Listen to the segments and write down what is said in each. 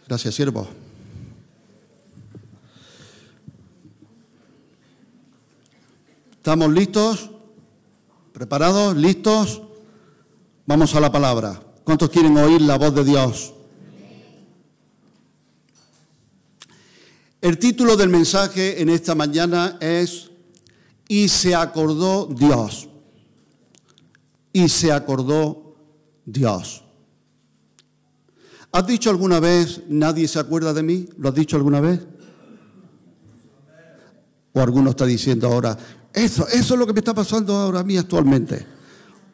Gracias, siervo. ¿Estamos listos? ¿Preparados? ¿Listos? Vamos a la palabra. ¿Cuántos quieren oír la voz de Dios? El título del mensaje en esta mañana es "Y se acordó Dios". Y se acordó Dios. ¿Has dicho alguna vez, nadie se acuerda de mí? ¿Lo has dicho alguna vez? O alguno está diciendo ahora, eso es lo que me está pasando ahora a mí actualmente.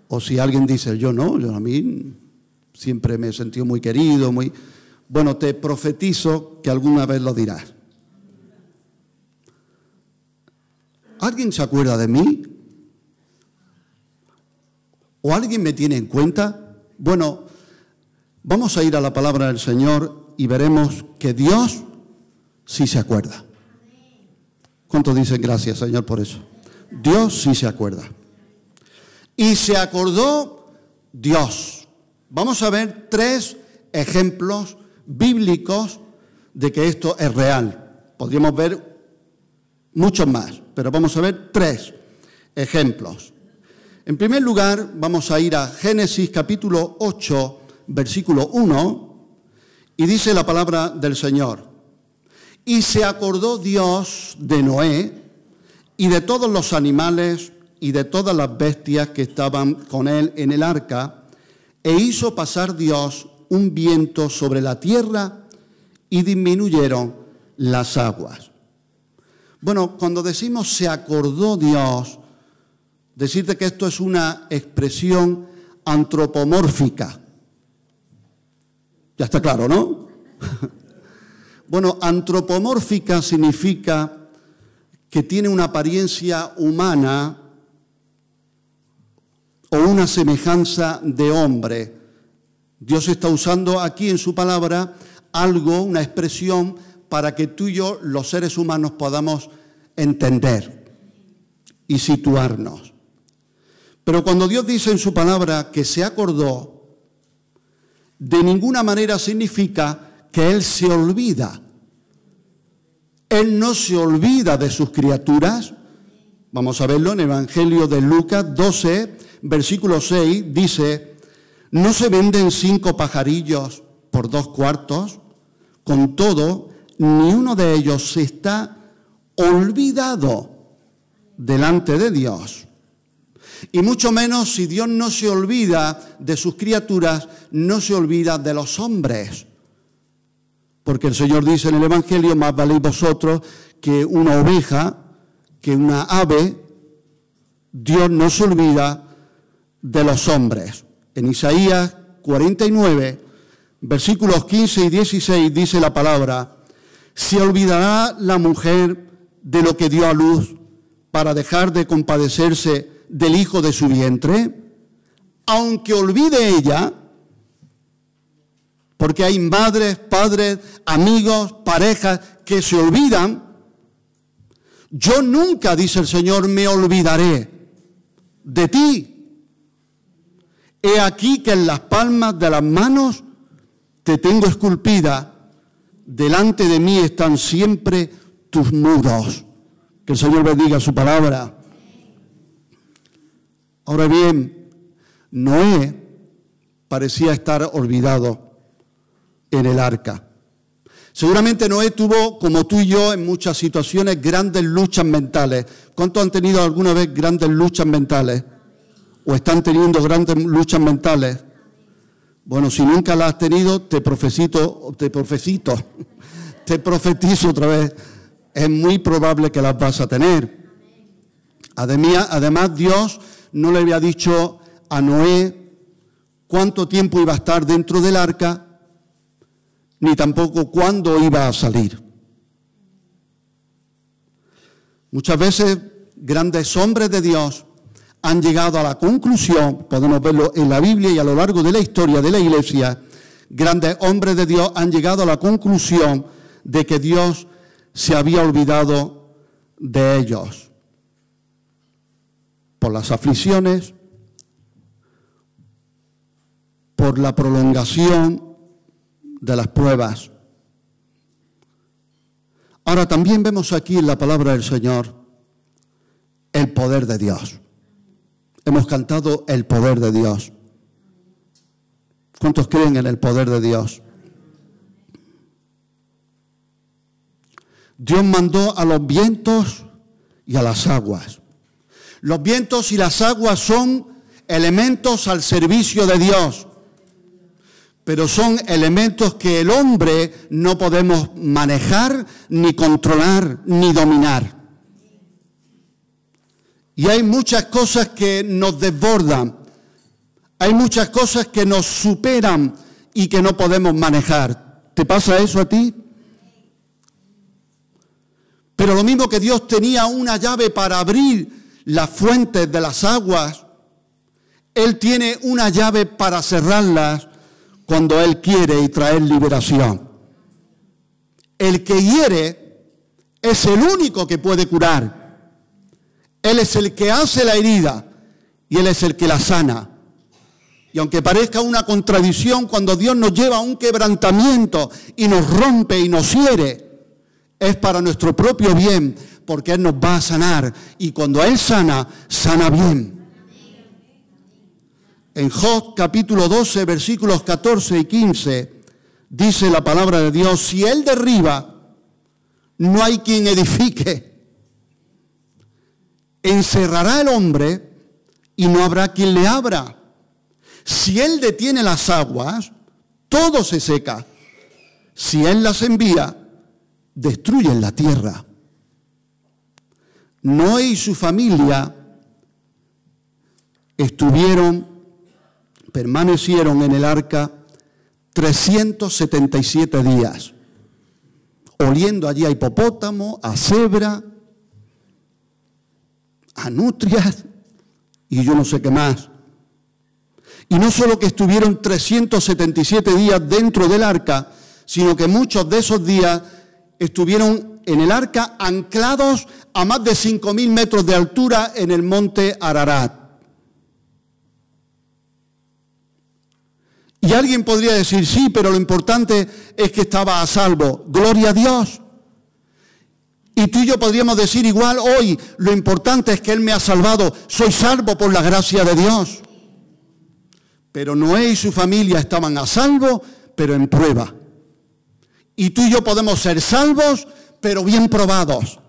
O si alguien dice, yo no, yo a mí siempre me he sentido muy querido, muy... Bueno, te profetizo que alguna vez lo dirás. ¿Alguien se acuerda de mí? ¿O alguien me tiene en cuenta? Bueno, vamos a ir a la palabra del Señor y veremos que Dios sí se acuerda. ¿Cuántos dicen gracias, Señor, por eso? Dios sí se acuerda. Y se acordó Dios. Vamos a ver 3 ejemplos bíblicos de que esto es real. Podríamos ver muchos más, pero vamos a ver 3 ejemplos. En primer lugar, vamos a ir a Génesis capítulo 8, versículo 1, y dice la palabra del Señor: Y se acordó Dios de Noé y de todos los animales y de todas las bestias que estaban con él en el arca, e hizo pasar Dios un viento sobre la tierra y disminuyeron las aguas. Bueno, cuando decimos se acordó Dios, decirte que esto es una expresión antropomórfica. Ya está claro, ¿no? Bueno, antropomórfica significa que tiene una apariencia humana o una semejanza de hombre. Dios está usando aquí en su palabra algo, una expresión, para que tú y yo, los seres humanos, podamos entender y situarnos. Pero cuando Dios dice en su palabra que se acordó, de ninguna manera significa que Él se olvida. Él no se olvida de sus criaturas. Vamos a verlo en el Evangelio de Lucas 12, versículo 6, dice: ¿No se venden 5 pajarillos por 2 cuartos? Con todo, ni uno de ellos se está olvidado delante de Dios. Y mucho menos, si Dios no se olvida de sus criaturas, no se olvida de los hombres. Porque el Señor dice en el Evangelio: más valéis vosotros que una oveja, que una ave. Dios no se olvida de los hombres. En Isaías 49, versículos 15 y 16 dice la palabra: ¿Se olvidará la mujer de lo que dio a luz para dejar de compadecerse del hijo de su vientre? Aunque olvide ella, porque hay madres, padres, amigos, parejas que se olvidan, yo nunca, dice el Señor, me olvidaré de ti. He aquí que en las palmas de las manos te tengo esculpida, delante de mí están siempre tus muros. Que el Señor bendiga su palabra. Ahora bien, Noé parecía estar olvidado en el arca. Seguramente Noé tuvo, como tú y yo, en muchas situaciones, grandes luchas mentales. ¿Cuántos han tenido alguna vez grandes luchas mentales? ¿O están teniendo grandes luchas mentales? Bueno, si nunca las has tenido, te profetizo otra vez. Es muy probable que las vas a tener. Además, Dios no le había dicho a Noé cuánto tiempo iba a estar dentro del arca, ni tampoco cuándo iba a salir. Muchas veces grandes hombres de Dios han llegado a la conclusión, podemos verlo en la Biblia y a lo largo de la historia de la Iglesia, grandes hombres de Dios han llegado a la conclusión de que Dios se había olvidado de ellos por las aflicciones, por la prolongación de las pruebas Ahora también vemos aquí en la palabra del Señor el poder de Dios. Hemos cantado el poder de Dios. ¿Cuántos creen en el poder de Dios? Dios mandó a los vientos y a las aguas. Los vientos y las aguas son elementos al servicio de Dios, pero son elementos que el hombre no podemos manejar, ni controlar, ni dominar. Y hay muchas cosas que nos desbordan, hay muchas cosas que nos superan y que no podemos manejar. ¿Te pasa eso a ti? Pero lo mismo que Dios tenía una llave para abrir las fuentes de las aguas, Él tiene una llave para cerrarlas cuando Él quiere y traer liberación. El que hiere es el único que puede curar. Él es el que hace la herida y Él es el que la sana. Y aunque parezca una contradicción, cuando Dios nos lleva a un quebrantamiento y nos rompe y nos hiere, es para nuestro propio bien, porque Él nos va a sanar. Y cuando Él sana, sana bien. En Job capítulo 12, versículos 14 y 15, dice la palabra de Dios: si Él derriba, no hay quien edifique. Encerrará el hombre y no habrá quien le abra. Si Él detiene las aguas, todo se seca. Si Él las envía, destruyen la tierra. Noé y su familia permanecieron en el arca 377 días, oliendo allí a hipopótamo, a cebra, a nutrias y yo no sé qué más. Y no solo que estuvieron 377 días dentro del arca, sino que muchos de esos días estuvieron en el arca anclados a más de 5.000 metros de altura en el monte Ararat. Y alguien podría decir, sí, pero lo importante es que estaba a salvo. Gloria a Dios. Y tú y yo podríamos decir igual hoy, lo importante es que Él me ha salvado. Soy salvo por la gracia de Dios. Pero Noé y su familia estaban a salvo, pero en prueba. Y tú y yo podemos ser salvos, pero bien probados.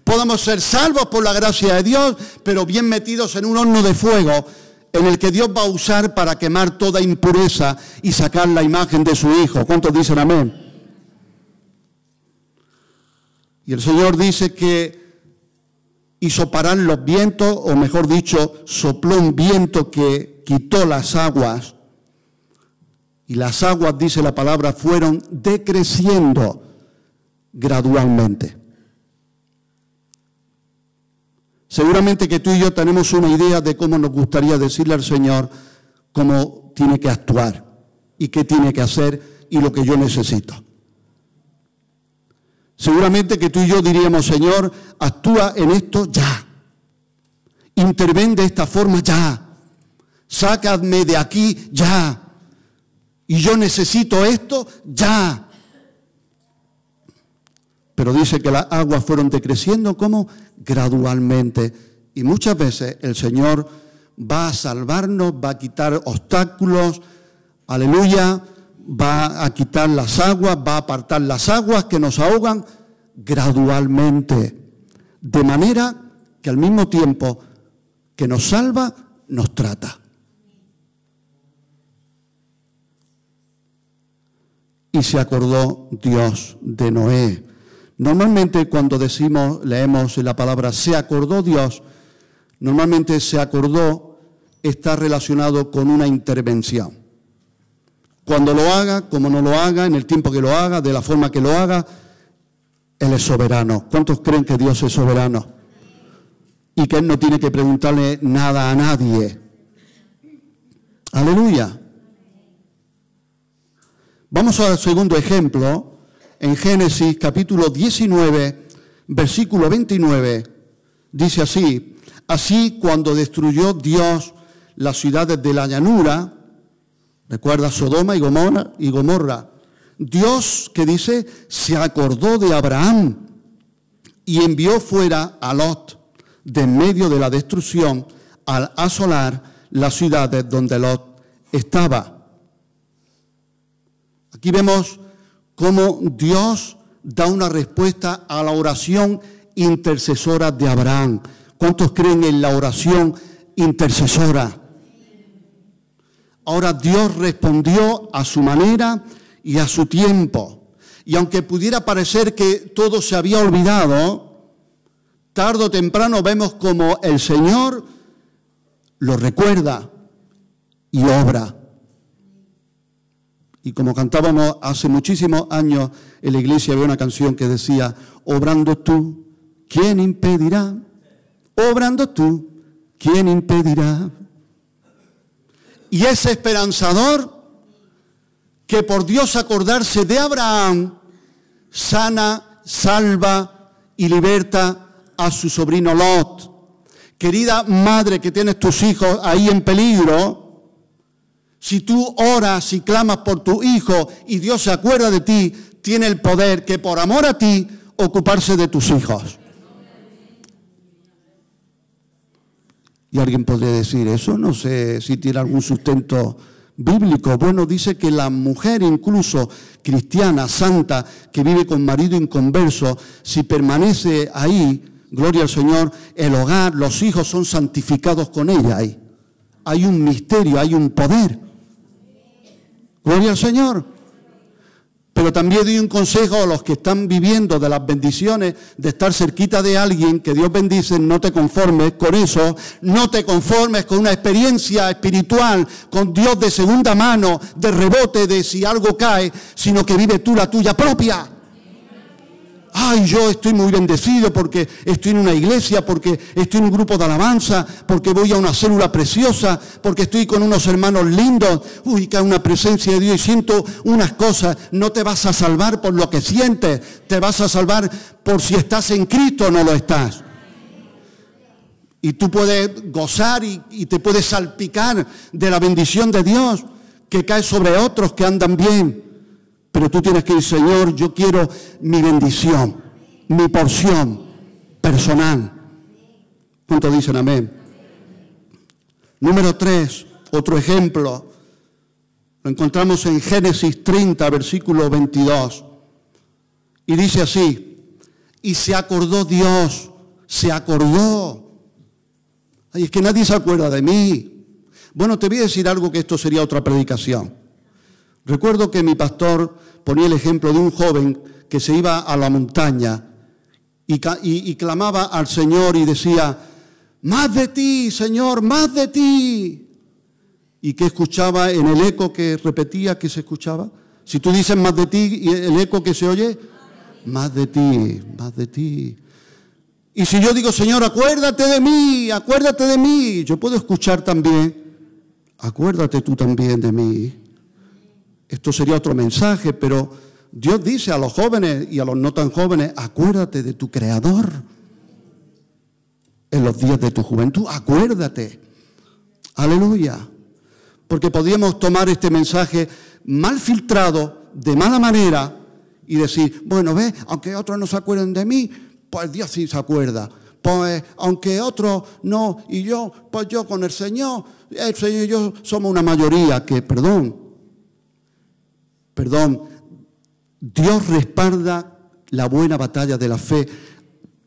Podemos ser salvos por la gracia de Dios, pero bien metidos en un horno de fuego, en el que Dios va a usar para quemar toda impureza y sacar la imagen de su Hijo. ¿Cuántos dicen amén? Y el Señor dice que hizo parar los vientos, o mejor dicho, sopló un viento que quitó las aguas. Y las aguas, dice la palabra, fueron decreciendo gradualmente. Seguramente que tú y yo tenemos una idea de cómo nos gustaría decirle al Señor cómo tiene que actuar y qué tiene que hacer y lo que yo necesito. Seguramente que tú y yo diríamos, Señor, actúa en esto ya. Interven de esta forma ya. Sácame de aquí ya. Y yo necesito esto ya. Pero dice que las aguas fueron decreciendo como gradualmente. Y muchas veces el Señor va a salvarnos, va a quitar obstáculos, aleluya, va a quitar las aguas, va a apartar las aguas que nos ahogan gradualmente. De manera que al mismo tiempo que nos salva, nos trata. Y se acordó Dios de Noé. Normalmente cuando leemos la palabra se acordó Dios, normalmente se acordó está relacionado con una intervención. Cuando lo haga, como no lo haga, en el tiempo que lo haga, de la forma que lo haga, Él es soberano. ¿Cuántos creen que Dios es soberano? Y que Él no tiene que preguntarle nada a nadie. Aleluya. Vamos al segundo ejemplo. En Génesis capítulo 19, versículo 29, dice así: así cuando destruyó Dios las ciudades de la llanura, recuerda Sodoma y Gomorra, Dios, que dice, se acordó de Abraham y envió fuera a Lot de en medio de la destrucción al asolar las ciudades donde Lot estaba. Aquí vemos cómo Dios da una respuesta a la oración intercesora de Abraham. ¿Cuántos creen en la oración intercesora? Ahora Dios respondió a su manera y a su tiempo. Y aunque pudiera parecer que todo se había olvidado, tarde o temprano vemos como el Señor lo recuerda y obra. Y como cantábamos hace muchísimos años en la iglesia, había una canción que decía: obrando tú, ¿quién impedirá? Obrando tú, ¿quién impedirá? Y es esperanzador que por Dios acordarse de Abraham, sana, salva y liberta a su sobrino Lot. Querida madre que tienes tus hijos ahí en peligro, si tú oras y clamas por tu hijo y Dios se acuerda de ti, tiene el poder que por amor a ti ocuparse de tus hijos. Y alguien podría decir, eso no sé si tiene algún sustento bíblico. Bueno, dice que la mujer incluso cristiana, santa, que vive con marido inconverso, si permanece ahí, gloria al Señor, el hogar, los hijos son santificados con ella ahí. Hay un misterio, hay un poder. Gloria al Señor. Pero también doy un consejo a los que están viviendo de las bendiciones de estar cerquita de alguien que Dios bendice. No te conformes con eso, no te conformes con una experiencia espiritual, con Dios de segunda mano, de rebote, de si algo cae, sino que vive tú la tuya propia. Ay, yo estoy muy bendecido porque estoy en una iglesia, porque estoy en un grupo de alabanza, porque voy a una célula preciosa, porque estoy con unos hermanos lindos. Uy, que hay una presencia de Dios y siento unas cosas. No te vas a salvar por lo que sientes, te vas a salvar por si estás en Cristo o no lo estás. Y tú puedes gozar y te puedes salpicar de la bendición de Dios que cae sobre otros que andan bien. Pero tú tienes que decir, Señor, yo quiero mi bendición, mi porción personal. ¿Cuántos dicen amén? Número 3, otro ejemplo. Lo encontramos en Génesis 30, versículo 22. Y dice así: y se acordó Dios, se acordó. Ay, es que nadie se acuerda de mí. Bueno, te voy a decir algo, que esto sería otra predicación. Recuerdo que mi pastor ponía el ejemplo de un joven que se iba a la montaña y clamaba al Señor y decía: más de ti, Señor, más de ti. ¿Y qué escuchaba en el eco que repetía, que se escuchaba? Si tú dices más de ti, ¿y el eco que se oye? Más de ti, más de ti. Y si yo digo, Señor, acuérdate de mí, yo puedo escuchar también, acuérdate tú también de mí. Esto sería otro mensaje, pero Dios dice a los jóvenes y a los no tan jóvenes: acuérdate de tu Creador en los días de tu juventud, acuérdate. Aleluya. Porque podríamos tomar este mensaje mal filtrado, de mala manera, y decir, bueno, ve, aunque otros no se acuerden de mí, pues Dios sí se acuerda. Pues aunque otros no, y yo, pues yo con el Señor y yo somos una mayoría que, perdón, Dios respalda la buena batalla de la fe.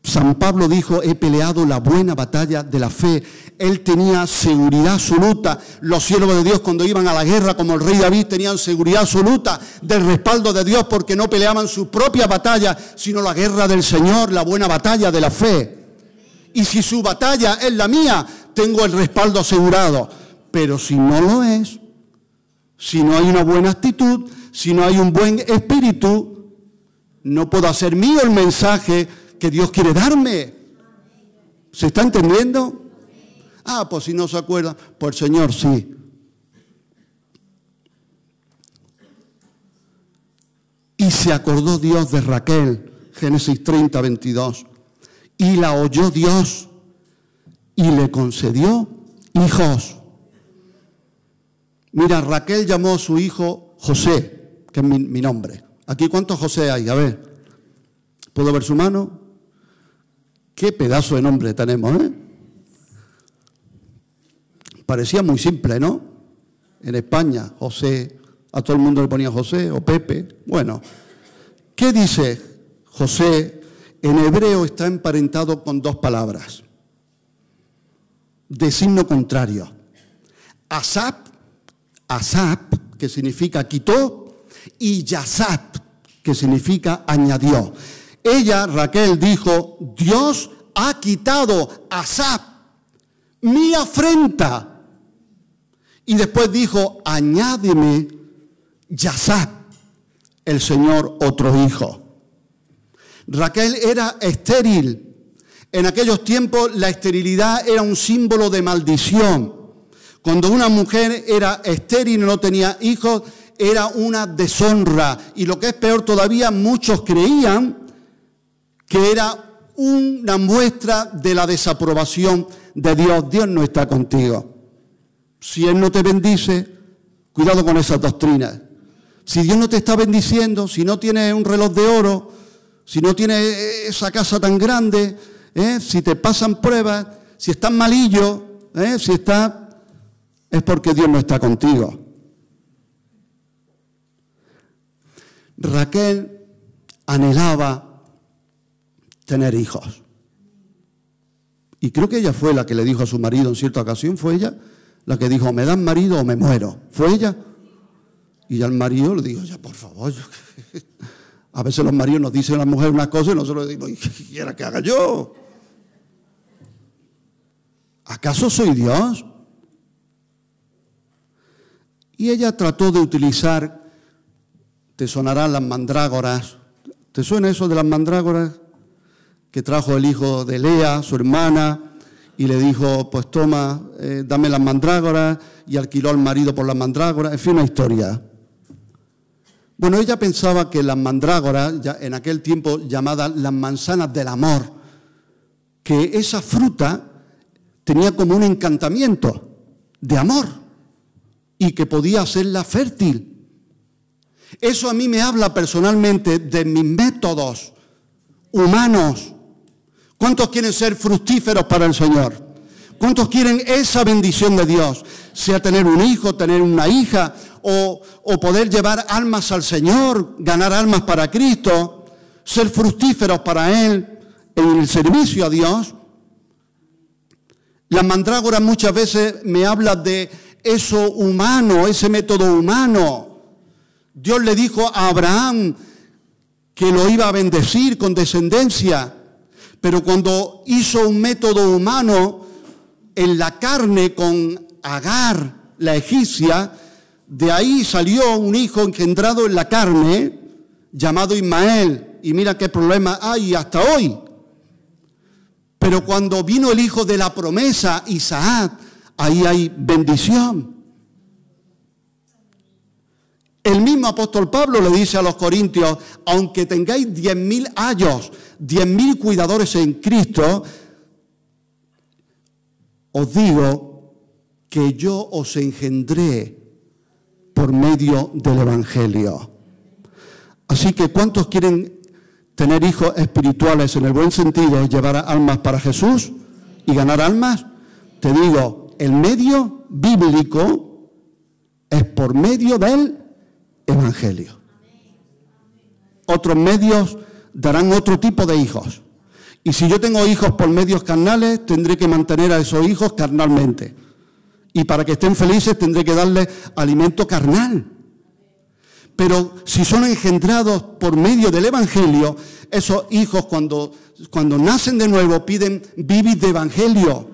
San Pablo dijo: he peleado la buena batalla de la fe. Él tenía seguridad absoluta. Los siervos de Dios, cuando iban a la guerra, como el rey David, tenían seguridad absoluta del respaldo de Dios, porque no peleaban su propia batalla, sino la guerra del Señor, la buena batalla de la fe. Y si su batalla es la mía, tengo el respaldo asegurado. Pero si no lo es, si no hay una buena actitud, si no hay un buen espíritu, no puedo hacer mío el mensaje que Dios quiere darme. ¿Se está entendiendo? Ah, pues si no se acuerda, pues el Señor sí. Y se acordó Dios de Raquel, Génesis 30, 22. Y la oyó Dios y le concedió hijos. Mira, Raquel llamó a su hijo José, que es mi nombre. Aquí, ¿cuántos José hay? A ver, ¿puedo ver su mano? Qué pedazo de nombre tenemos, ¿eh? Parecía muy simple, ¿no? En España, José, a todo el mundo le ponía José o Pepe. Bueno, ¿qué dice José? En hebreo está emparentado con dos palabras de signo contrario. Asap, que significa quitó, y Yazap, que significa añadió. Ella, Raquel, dijo, Dios ha quitado Asap, mi afrenta. Y después dijo, añádeme Yazap, el Señor otro hijo. Raquel era estéril. En aquellos tiempos la esterilidad era un símbolo de maldición. Cuando una mujer era estéril y no tenía hijos, era una deshonra. Y lo que es peor todavía, muchos creían que era una muestra de la desaprobación de Dios. Dios no está contigo. Si Él no te bendice, cuidado con esas doctrinas. Si Dios no te está bendiciendo, si no tienes un reloj de oro, si no tienes esa casa tan grande, si te pasan pruebas, si estás malillo, es porque Dios no está contigo. Raquel anhelaba tener hijos. Y creo que ella fue la que le dijo a su marido en cierta ocasión, fue ella la que dijo, ¿me dan marido o me muero? ¿Fue ella? Y al marido le dijo, ya por favor. A veces los maridos nos dicen a la mujer una cosa y nosotros le decimos, ¿qué quiera que haga yo? ¿Acaso soy Dios? Y ella trató de utilizar, te sonarán las mandrágoras. ¿Te suena eso de las mandrágoras? Que trajo el hijo de Lea, su hermana, y le dijo, pues toma, dame las mandrágoras, y alquiló al marido por las mandrágoras. En fin, una historia. Bueno, ella pensaba que las mandrágoras, ya en aquel tiempo llamadas las manzanas del amor, que esa fruta tenía como un encantamiento de amor y que podía hacerla fértil. Eso a mí me habla personalmente de mis métodos humanos. ¿Cuántos quieren ser fructíferos para el Señor? ¿Cuántos quieren esa bendición de Dios? Sea tener un hijo, tener una hija, o poder llevar almas al Señor, ganar almas para Cristo, ser fructíferos para Él en el servicio a Dios. Las mandrágoras muchas veces me hablan de eso humano, ese método humano. Dios le dijo a Abraham que lo iba a bendecir con descendencia, pero cuando hizo un método humano en la carne con Agar, la egipcia, de ahí salió un hijo engendrado en la carne llamado Ismael. Y mira qué problema hay hasta hoy. Pero cuando vino el hijo de la promesa, Isaac, ahí hay bendición. El mismo apóstol Pablo le dice a los corintios, aunque tengáis 10.000 ayos, 10.000 cuidadores en Cristo, os digo que yo os engendré por medio del Evangelio. Así que ¿cuántos quieren tener hijos espirituales en el buen sentido, llevar almas para Jesús y ganar almas? Te digo, el medio bíblico es por medio del Evangelio. Otros medios darán otro tipo de hijos. Y si yo tengo hijos por medios carnales, tendré que mantener a esos hijos carnalmente. Y para que estén felices tendré que darles alimento carnal. Pero si son engendrados por medio del Evangelio, esos hijos cuando nacen de nuevo piden vivis de Evangelio.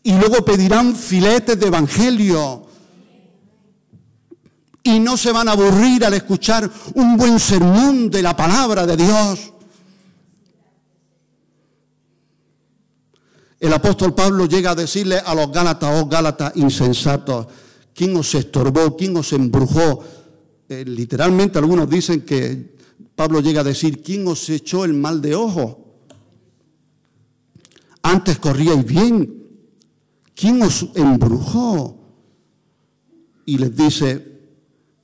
Y luego pedirán filetes de Evangelio. Y no se van a aburrir al escuchar un buen sermón de la palabra de Dios. El apóstol Pablo llega a decirle a los Gálatas, oh Gálatas insensatos, ¿quién os estorbó? ¿Quién os embrujó? Literalmente algunos dicen que Pablo llega a decir, ¿quién os echó el mal de ojo? Antes corríais bien. ¿Quién os embrujó? Y les dice,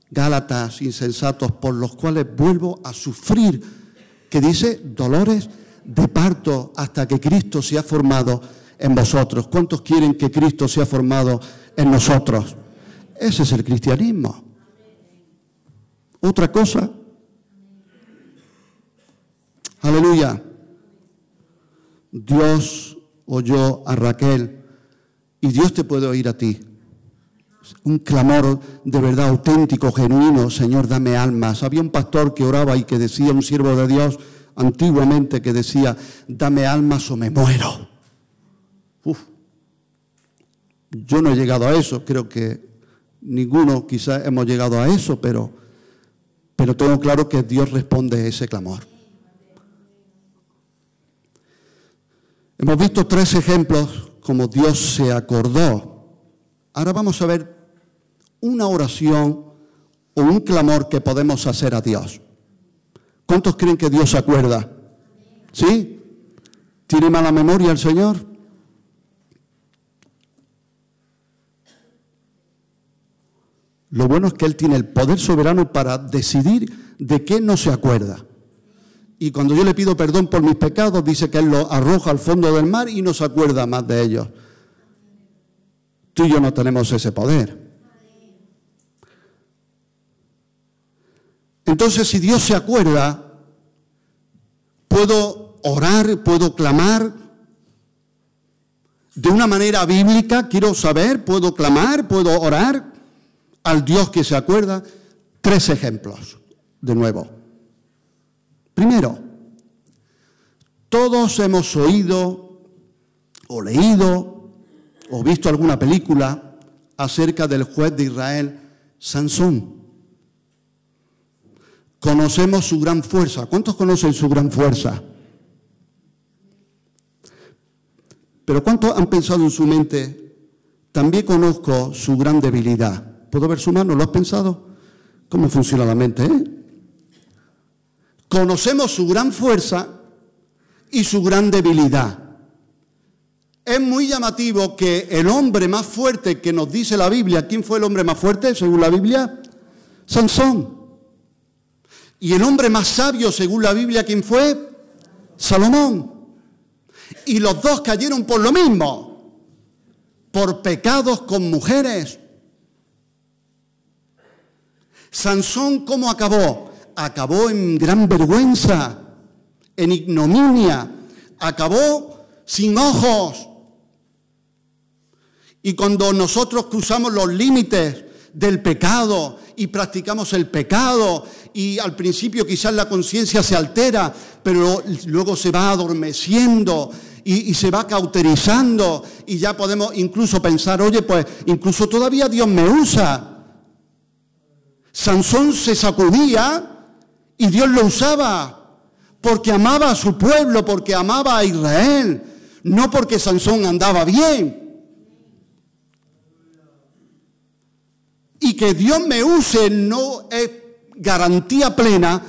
Gálatas insensatos, por los cuales vuelvo a sufrir que dice dolores de parto hasta que Cristo se ha formado en vosotros. ¿Cuántos quieren que Cristo sea formado en nosotros? Ese es el cristianismo. ¿Otra cosa? Aleluya. Dios oyó a Raquel y Dios te puede oír a ti. Un clamor de verdad auténtico, genuino: Señor, dame almas. Había un pastor que oraba y que decía, un siervo de Dios antiguamente, que decía: dame almas o me muero. Uf. Yo no he llegado a eso, creo que ninguno quizás hemos llegado a eso, pero tengo claro que Dios responde a ese clamor. Hemos visto 3 ejemplos como Dios se acordó. Ahora vamos a ver una oración o un clamor que podemos hacer a Dios. ¿Cuántos creen que Dios se acuerda? ¿Sí? ¿Tiene mala memoria el Señor? Lo bueno es que Él tiene el poder soberano para decidir de qué no se acuerda. Y cuando yo le pido perdón por mis pecados, dice que Él los arroja al fondo del mar y no se acuerda más de ellos. Tú y yo no tenemos ese poder. Entonces, si Dios se acuerda, puedo orar, puedo clamar de una manera bíblica. Quiero saber, puedo clamar, puedo orar al Dios que se acuerda. 3 ejemplos, de nuevo. Primero, todos hemos oído o leído o visto alguna película acerca del juez de Israel, Sansón. Conocemos su gran fuerza. ¿Cuántos conocen su gran fuerza? Pero ¿cuántos han pensado en su mente? También conozco su gran debilidad. ¿Puedo ver su mano? ¿Lo has pensado? ¿Cómo funciona la mente, Conocemos su gran fuerza y su gran debilidad. Es muy llamativo que el hombre más fuerte que nos dice la Biblia, ¿quién fue el hombre más fuerte según la Biblia? Sansón. Y el hombre más sabio según la Biblia, ¿quién fue? Salomón. Y los dos cayeron por lo mismo, por pecados con mujeres. Sansón, ¿cómo acabó? Acabó en gran vergüenza, en ignominia, acabó sin ojos. Y cuando nosotros cruzamos los límites del pecado y practicamos el pecado, y al principio quizás la conciencia se altera, pero luego se va adormeciendo y se va cauterizando, y ya podemos incluso pensar, oye, pues incluso todavía Dios me usa. Sansón se sacudía y Dios lo usaba porque amaba a su pueblo, porque amaba a Israel, no porque Sansón andaba bien. Y que Dios me use no es garantía plena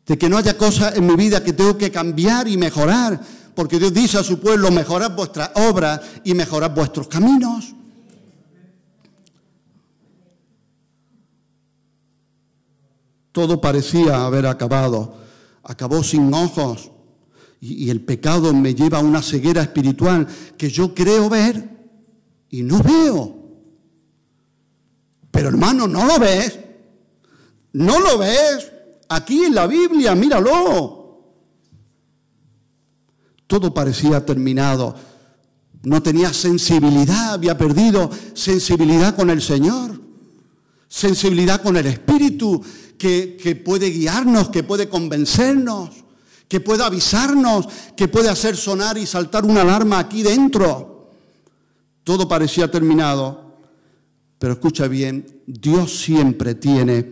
de que no haya cosas en mi vida que tengo que cambiar y mejorar, porque Dios dice a su pueblo: mejorad vuestras obras y mejorad vuestros caminos. Todo parecía haber acabado. Acabó sin ojos. Y el pecado me lleva a una ceguera espiritual que yo creo ver y no veo. Pero hermano, ¿no lo ves? ¿No lo ves? Aquí en la Biblia, míralo. Todo parecía terminado. No tenía sensibilidad, había perdido sensibilidad con el Señor, sensibilidad con el Espíritu, que puede guiarnos, que puede convencernos, que puede avisarnos, que puede hacer sonar y saltar una alarma aquí dentro. Todo parecía terminado, pero escucha bien, Dios siempre tiene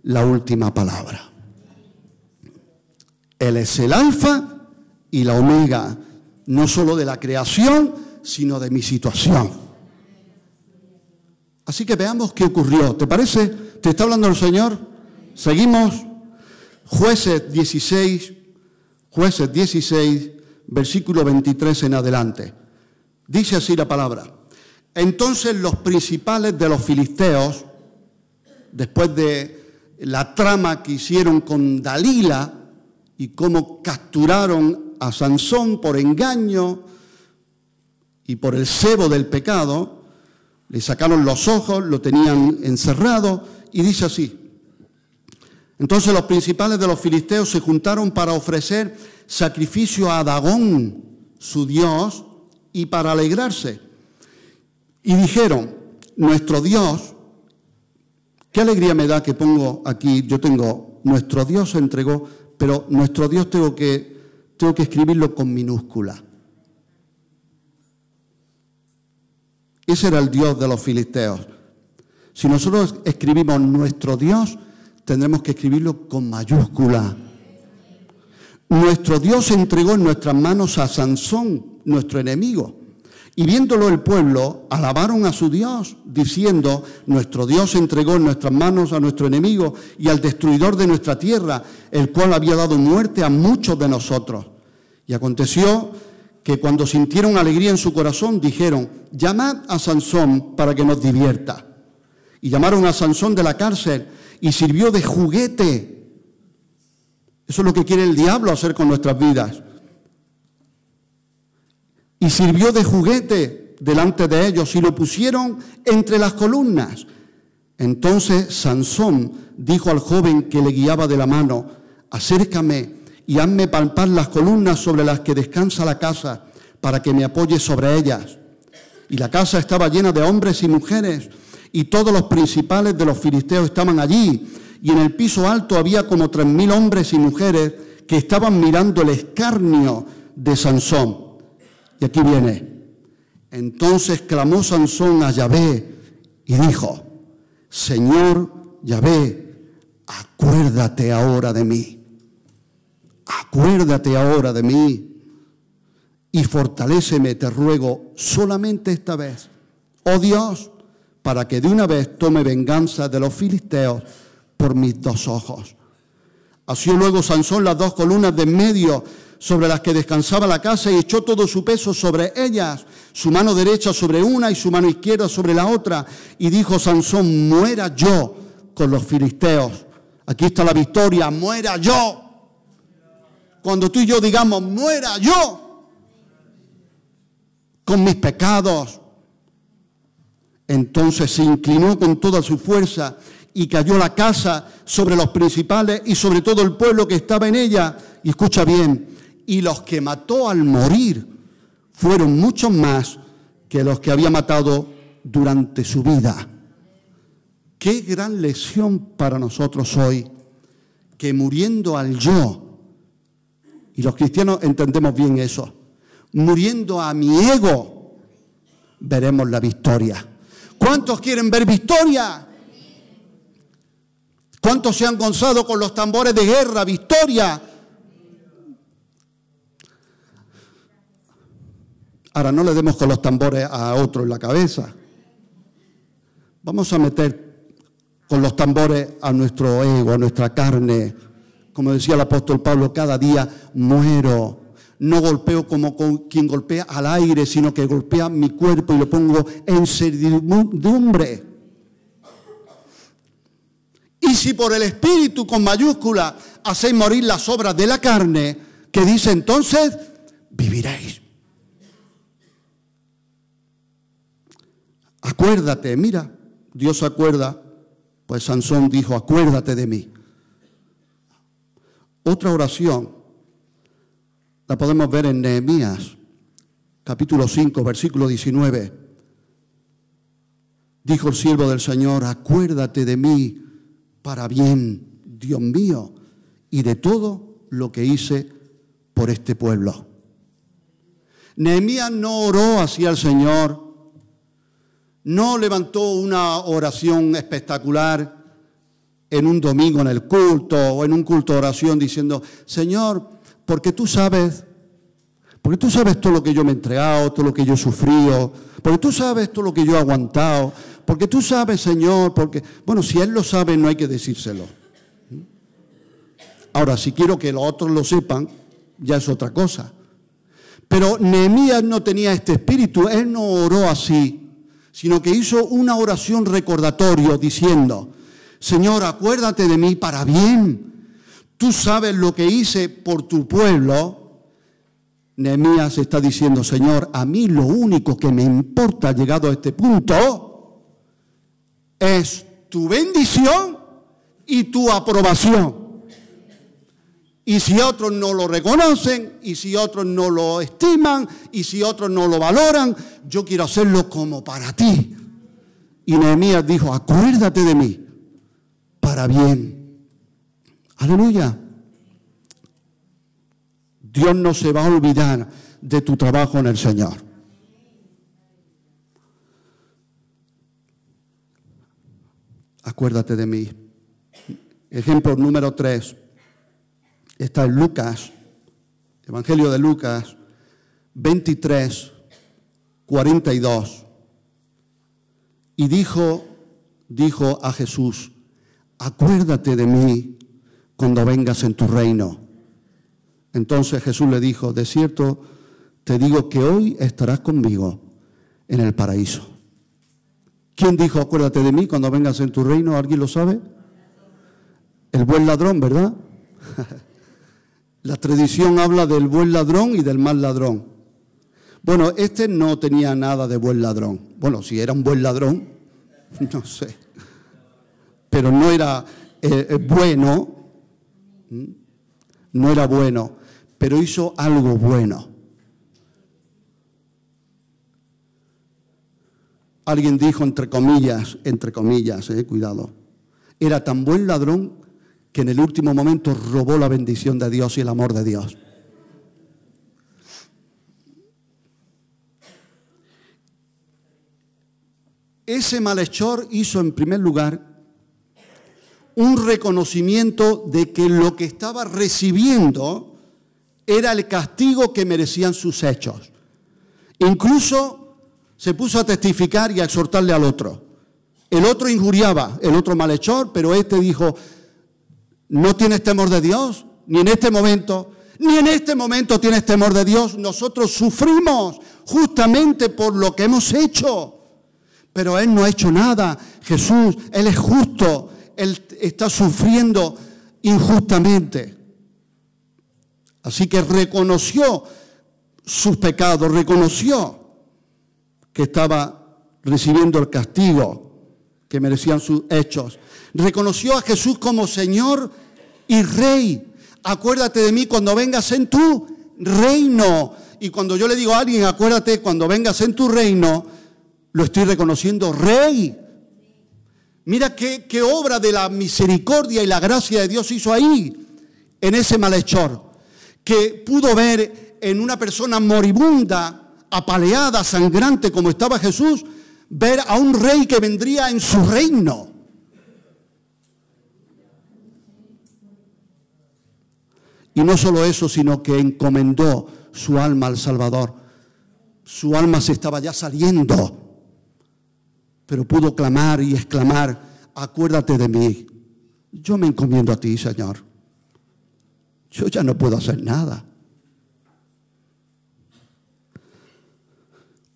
la última palabra. Él es el alfa y la omega, no solo de la creación, sino de mi situación. Así que veamos qué ocurrió. ¿Te parece? ¿Te está hablando el Señor? Seguimos. Jueces 16, versículo 23 en adelante. Dice así la palabra. Entonces los principales de los filisteos, después de la trama que hicieron con Dalila, y cómo capturaron a Sansón por engaño y por el cebo del pecado. Le sacaron los ojos, lo tenían encerrado, y dice así: entonces los principales de los filisteos se juntaron para ofrecer sacrificio a Dagón, su dios, y para alegrarse. Y dijeron: nuestro Dios, qué alegría me da que pongo aquí, yo tengo, nuestro Dios se entregó, pero nuestro Dios tengo que escribirlo con minúscula. Ese era el Dios de los filisteos. Si nosotros escribimos nuestro Dios, tendremos que escribirlo con mayúscula. Nuestro Dios entregó en nuestras manos a Sansón, nuestro enemigo. Y viéndolo el pueblo, alabaron a su Dios, diciendo: nuestro Dios entregó en nuestras manos a nuestro enemigo y al destruidor de nuestra tierra, el cual había dado muerte a muchos de nosotros. Y aconteció que cuando sintieron alegría en su corazón, dijeron: llamad a Sansón para que nos divierta. Y llamaron a Sansón de la cárcel, y sirvió de juguete. Eso es lo que quiere el diablo hacer con nuestras vidas. Y sirvió de juguete delante de ellos, y lo pusieron entre las columnas. Entonces Sansón dijo al joven que le guiaba de la mano: acércame y hazme palpar las columnas sobre las que descansa la casa, para que me apoye sobre ellas. Y la casa estaba llena de hombres y mujeres, y todos los principales de los filisteos estaban allí, y en el piso alto había como 3.000 hombres y mujeres que estaban mirando el escarnio de Sansón. Y aquí viene: entonces clamó Sansón a Yahvé y dijo: Señor Yahvé, acuérdate ahora de mí. Acuérdate ahora de mí y fortaléceme, te ruego, solamente esta vez, oh Dios, para que de una vez tome venganza de los filisteos por mis 2 ojos. Asió luego Sansón las 2 columnas de en medio sobre las que descansaba la casa, y echó todo su peso sobre ellas, su mano derecha sobre una y su mano izquierda sobre la otra. Y dijo Sansón: muera yo con los filisteos. Aquí está la victoria: muera yo. Cuando tú y yo digamos: muera yo con mis pecados. Entonces se inclinó con toda su fuerza y cayó la casa sobre los principales y sobre todo el pueblo que estaba en ella. Y escucha bien: y los que mató al morir fueron muchos más que los que había matado durante su vida. Qué gran lección para nosotros hoy, que muriendo al yo, y los cristianos entendemos bien eso, muriendo a mi ego, veremos la victoria. ¿Cuántos quieren ver victoria? ¿Cuántos se han gozado con los tambores de guerra? Victoria. Ahora no le demos con los tambores a otro en la cabeza. Vamos a meter con los tambores a nuestro ego, a nuestra carne. Como decía el apóstol Pablo: cada día muero. No golpeo como quien golpea al aire, sino que golpea mi cuerpo y lo pongo en servidumbre. Y si por el Espíritu, con mayúscula, hacéis morir las obras de la carne, que dice entonces: viviréis. Acuérdate, mira, Dios se acuerda. Pues Sansón dijo: acuérdate de mí. Otra oración la podemos ver en Nehemías, capítulo 5, versículo 19. Dijo el siervo del Señor: acuérdate de mí para bien, Dios mío, y de todo lo que hice por este pueblo. Nehemías no oró así al Señor, no levantó una oración espectacular en un domingo en el culto o en un culto de oración diciendo: Señor, porque tú sabes todo lo que yo me he entregado, todo lo que yo he sufrido, porque tú sabes todo lo que yo he aguantado, porque tú sabes, Señor, porque... Bueno, si Él lo sabe, no hay que decírselo. Ahora, si quiero que los otros lo sepan, ya es otra cosa. Pero Nehemías no tenía este espíritu, él no oró así, sino que hizo una oración recordatorio diciendo: Señor, acuérdate de mí para bien. tú sabes lo que hice por tu pueblo. Nehemías está diciendo, Señor, a mí lo único que me importa, llegado a este punto, es tu bendición y tu aprobación. Y si otros no lo reconocen, y si otros no lo estiman, y si otros no lo valoran, yo quiero hacerlo como para ti. Y Nehemías dijo, acuérdate de mí, para bien. Aleluya. Dios no se va a olvidar de tu trabajo en el Señor. Acuérdate de mí. Ejemplo número 3. Está en Lucas, Evangelio de Lucas, 23, 42. Y dijo a Jesús, acuérdate de mí cuando vengas en tu reino. Entonces Jesús le dijo, de cierto te digo que hoy estarás conmigo en el paraíso. ¿Quién dijo, acuérdate de mí cuando vengas en tu reino? ¿Alguien lo sabe? El buen ladrón, ¿verdad? La tradición habla del buen ladrón y del mal ladrón. Bueno, este no tenía nada de buen ladrón. Bueno, si era un buen ladrón, no sé. Pero no era bueno. No era bueno, pero hizo algo bueno. Alguien dijo, entre comillas, cuidado. Era tan buen ladrón que en el último momento robó la bendición de Dios y el amor de Dios. Ese malhechor hizo en primer lugar un reconocimiento de que lo que estaba recibiendo era el castigo que merecían sus hechos. Incluso se puso a testificar y a exhortarle al otro. El otro injuriaba, el otro malhechor, pero este dijo, ¿no tienes temor de Dios? Ni en este momento tienes temor de Dios. Nosotros sufrimos justamente por lo que hemos hecho. Pero Él no ha hecho nada. Jesús, Él es justo. Él está sufriendo injustamente. Así que reconoció sus pecados, reconoció que estaba recibiendo el castigo que merecían sus hechos. Reconoció a Jesús como Señor y Rey. Acuérdate de mí cuando vengas en tu reino. Y cuando yo le digo a alguien, acuérdate cuando vengas en tu reino, lo estoy reconociendo Rey. Mira qué obra de la misericordia y la gracia de Dios hizo ahí, en ese malhechor, que pudo ver en una persona moribunda, apaleada, sangrante como estaba Jesús, ver a un rey que vendría en su reino. Y no solo eso, sino que encomendó su alma al Salvador. Su alma se estaba ya saliendo, pero pudo clamar y exclamar, acuérdate de mí. Yo me encomiendo a ti, Señor. Yo ya no puedo hacer nada.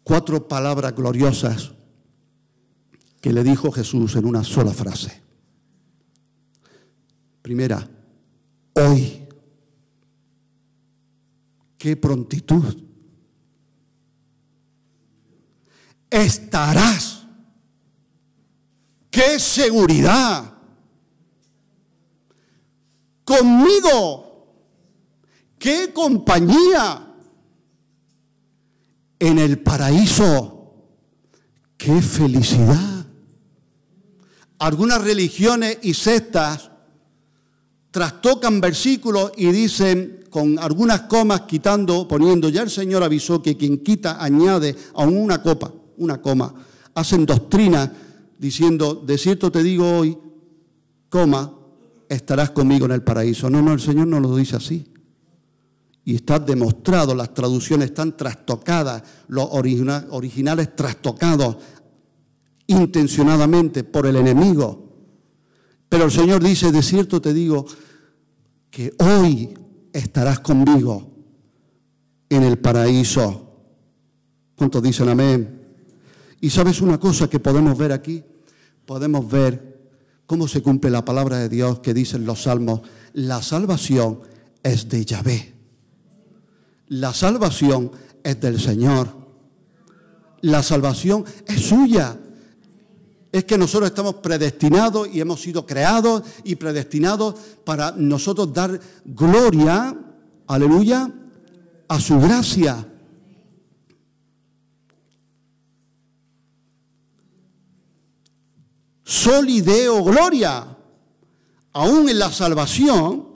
4 palabras gloriosas que le dijo Jesús en una sola frase. Primera, hoy. ¡Qué prontitud! Estarás. ¡Qué seguridad! Conmigo. ¡Qué compañía! En el paraíso. ¡Qué felicidad! Algunas religiones y sectas trastocan versículos y dicen con algunas comas poniendo, ya el Señor avisó que quien quita añade aún una coma. Hacen doctrina diciendo, de cierto te digo hoy, estarás conmigo en el paraíso. No, el Señor no lo dice así. Y está demostrado, las traducciones están trastocadas, los originales trastocados intencionadamente por el enemigo. Pero el Señor dice, de cierto te digo que hoy estarás conmigo en el paraíso. ¿Cuántos dicen amén? Y ¿sabes una cosa que podemos ver aquí? Podemos ver cómo se cumple la palabra de Dios que dice en los Salmos, la salvación es de Yahvé. La salvación es del Señor. La salvación es suya. Es que nosotros estamos predestinados y hemos sido creados y predestinados para nosotros dar gloria, aleluya, a su gracia. Soli Deo gloria. Aún en la salvación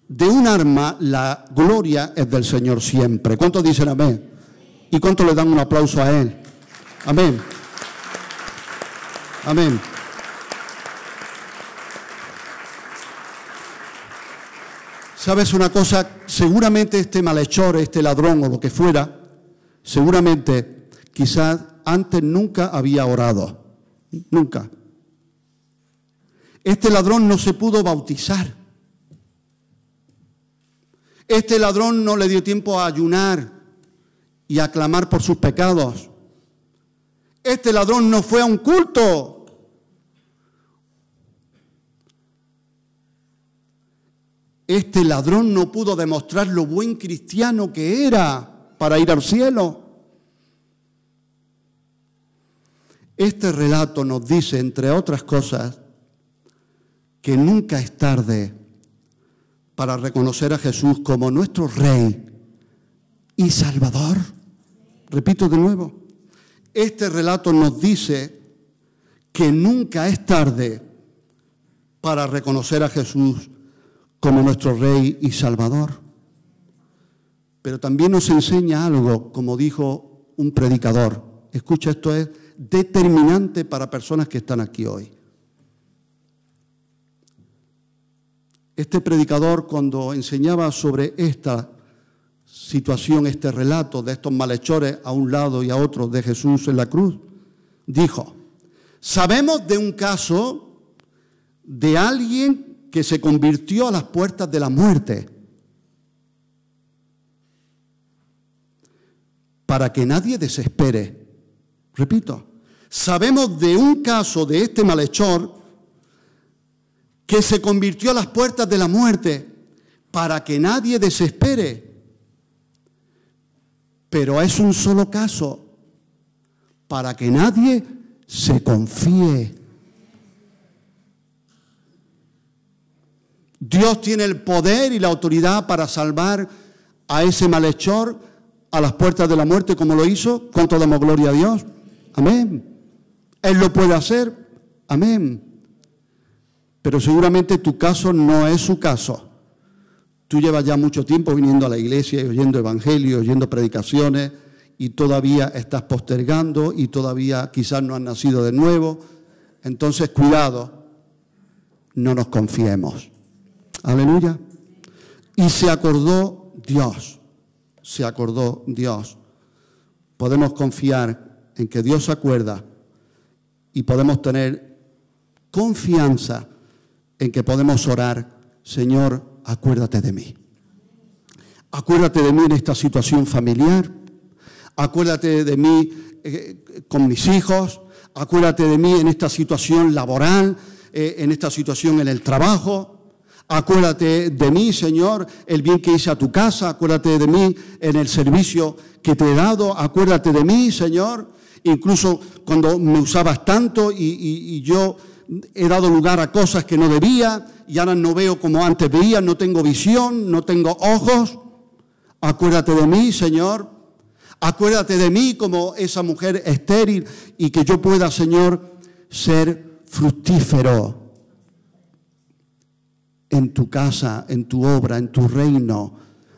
de un alma, la gloria es del Señor siempre. ¿Cuántos dicen amén? ¿Y cuántos le dan un aplauso a Él? Amén. Amén. ¿Sabes una cosa? Seguramente este malhechor, este ladrón o lo que fuera, seguramente quizás antes nunca había orado. Nunca. Este ladrón no se pudo bautizar. Este ladrón no le dio tiempo a ayunar y a clamar por sus pecados. Este ladrón no fue a un culto. Este ladrón no pudo demostrar lo buen cristiano que era para ir al cielo. Este relato nos dice, entre otras cosas, que nunca es tarde para reconocer a Jesús como nuestro Rey y Salvador. Repito de nuevo, este relato nos dice que nunca es tarde para reconocer a Jesús como nuestro Rey y Salvador. Pero también nos enseña algo, como dijo un predicador. Escucha, esto es determinante para personas que están aquí hoy. Este predicador, cuando enseñaba sobre esta situación, este relato de estos malhechores a un lado y a otro de Jesús en la cruz, dijo: sabemos de un caso de alguien que se convirtió a las puertas de la muerte para que nadie desespere. Repito, sabemos de un caso de este malhechor que se convirtió a las puertas de la muerte para que nadie desespere. Pero es un solo caso, para que nadie se confíe. Dios tiene el poder y la autoridad para salvar a ese malhechor a las puertas de la muerte, como lo hizo. ¿Cuánto damos gloria a Dios? Amén. Él lo puede hacer. Amén. Pero seguramente tu caso no es su caso. Tú llevas ya mucho tiempo viniendo a la iglesia y oyendo evangelio, oyendo predicaciones, y todavía estás postergando y todavía quizás no has nacido de nuevo. Entonces, cuidado, no nos confiemos. Aleluya. Y se acordó Dios. Se acordó Dios. Podemos confiar en que Dios se acuerda y podemos tener confianza en que podemos orar: Señor, acuérdate de mí. Acuérdate de mí en esta situación familiar. Acuérdate de mí con mis hijos. Acuérdate de mí en esta situación laboral, en esta situación en el trabajo. Acuérdate de mí, Señor, el bien que hice a tu casa. Acuérdate de mí en el servicio que te he dado. Acuérdate de mí, Señor, incluso cuando me usabas tanto y yo he dado lugar a cosas que no debía y ahora no veo como antes veía, no tengo visión, no tengo ojos. Acuérdate de mí, Señor. Acuérdate de mí como esa mujer estéril y que yo pueda, Señor, ser fructífero en tu casa, en tu obra, en tu reino.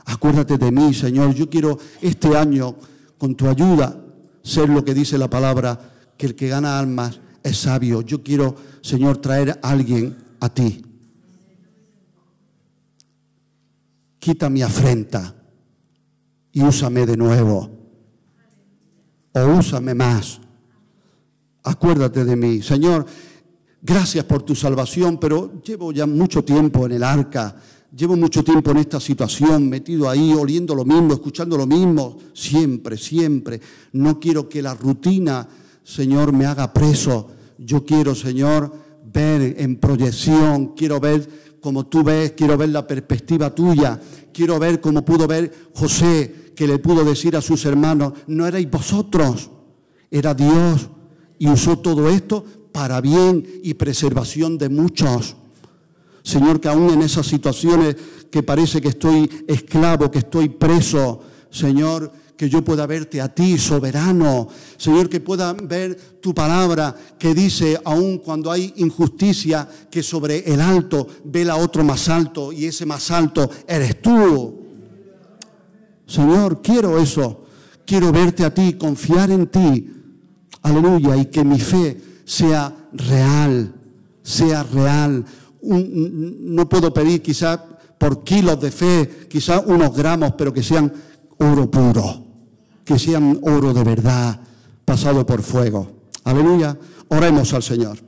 Acuérdate de mí, Señor. Yo quiero este año, con tu ayuda, ser lo que dice la palabra, que el que gana almas es sabio. Yo quiero, Señor, traer a alguien a ti. Quita mi afrenta y úsame de nuevo. O úsame más. Acuérdate de mí. Señor, gracias por tu salvación, pero llevo ya mucho tiempo en el arca, llevo mucho tiempo en esta situación, metido ahí, oliendo lo mismo, escuchando lo mismo, siempre, siempre. No quiero que la rutina, Señor, me haga preso. Yo quiero, Señor, ver en proyección, quiero ver como tú ves, quiero ver la perspectiva tuya, quiero ver como pudo ver José, que le pudo decir a sus hermanos, no erais vosotros, era Dios, y usó todo esto para bien y preservación de muchos. Señor, que aún en esas situaciones que parece que estoy esclavo, que estoy preso, Señor, que yo pueda verte a ti, soberano. Señor, que pueda ver tu palabra que dice, aun cuando hay injusticia, que sobre el alto vela otro más alto y ese más alto eres tú. Señor, quiero eso. Quiero verte a ti, confiar en ti. Aleluya. Y que mi fe sea real, sea real. No puedo pedir quizás por kilos de fe, quizás unos gramos, pero que sean oro puro, que sean oro de verdad, pasado por fuego. Aleluya. Oremos al Señor.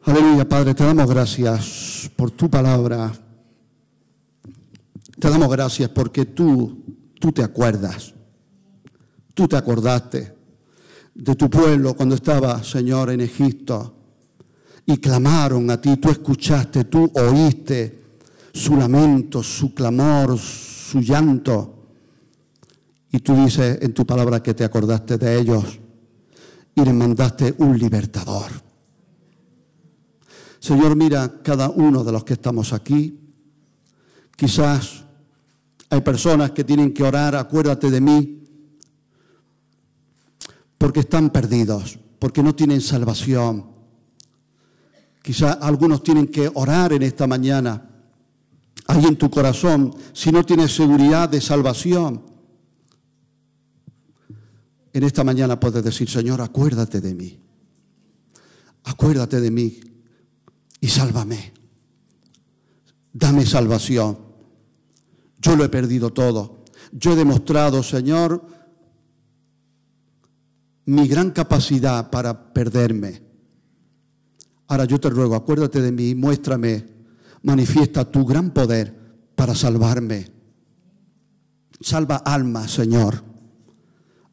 Aleluya, Padre, te damos gracias por tu palabra. Te damos gracias porque tú te acuerdas. Tú te acordaste de tu pueblo cuando estaba, Señor, en Egipto. Y clamaron a ti, tú escuchaste, tú oíste su lamento, su clamor, su llanto. Y tú dices en tu palabra que te acordaste de ellos y les mandaste un libertador. Señor, mira cada uno de los que estamos aquí. Quizás hay personas que tienen que orar, acuérdate de mí, porque están perdidos, porque no tienen salvación. Quizás algunos tienen que orar en esta mañana. Ahí en tu corazón, si no tienes seguridad de salvación, en esta mañana puedes decir, Señor, acuérdate de mí. Acuérdate de mí y sálvame. Dame salvación. Yo lo he perdido todo. Yo he demostrado, Señor, mi gran capacidad para perderme. Ahora yo te ruego, acuérdate de mí, muéstrame, manifiesta tu gran poder para salvarme. Salva almas, Señor.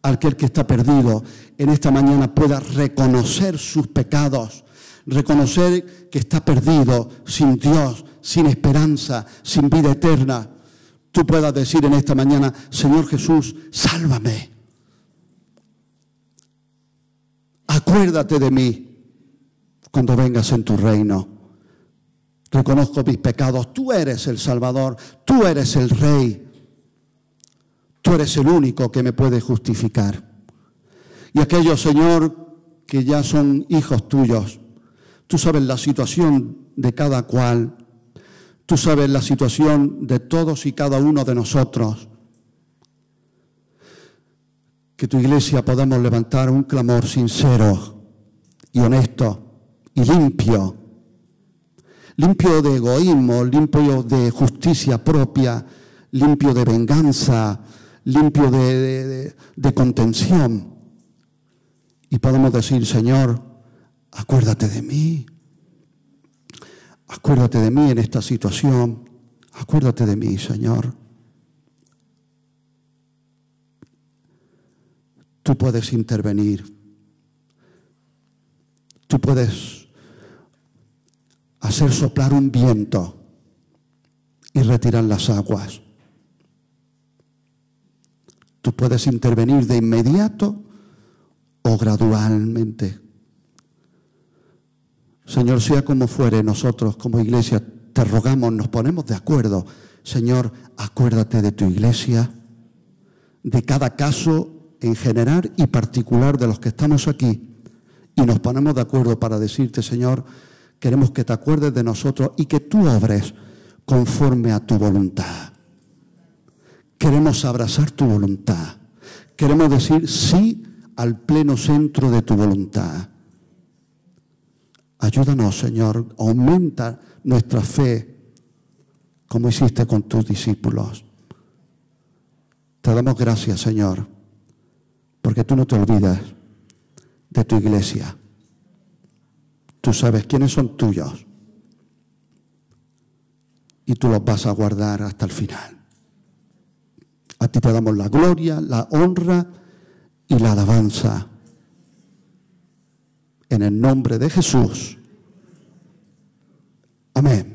Aquel que está perdido en esta mañana pueda reconocer sus pecados, reconocer que está perdido, sin Dios, sin esperanza, sin vida eterna. Tú puedas decir en esta mañana, Señor Jesús, sálvame. Acuérdate de mí cuando vengas en tu reino. Reconozco mis pecados. Tú eres el Salvador. Tú eres el Rey. Tú eres el único que me puede justificar. Y aquellos, Señor, que ya son hijos tuyos, tú sabes la situación de cada cual. Tú sabes la situación de todos y cada uno de nosotros. Que tu iglesia podamos levantar un clamor sincero y honesto y limpio. Limpio de egoísmo, limpio de justicia propia, limpio de venganza, limpio de contención. Y podemos decir, Señor, acuérdate de mí. Acuérdate de mí en esta situación. Acuérdate de mí, Señor. Tú puedes intervenir. Tú puedes hacer soplar un viento y retirar las aguas. Tú puedes intervenir de inmediato o gradualmente. Señor, sea como fuere, nosotros como iglesia te rogamos, nos ponemos de acuerdo. Señor, acuérdate de tu iglesia, de cada caso en general y particular de los que estamos aquí. Y nos ponemos de acuerdo para decirte, Señor, queremos que te acuerdes de nosotros y que tú obres conforme a tu voluntad. Queremos abrazar tu voluntad. Queremos decir sí al pleno centro de tu voluntad. Ayúdanos, Señor, aumenta nuestra fe como hiciste con tus discípulos. Te damos gracias, Señor, porque tú no te olvidas de tu iglesia. Tú sabes quiénes son tuyos y tú los vas a guardar hasta el final. A ti te damos la gloria, la honra y la alabanza En el nombre de Jesús. Amén.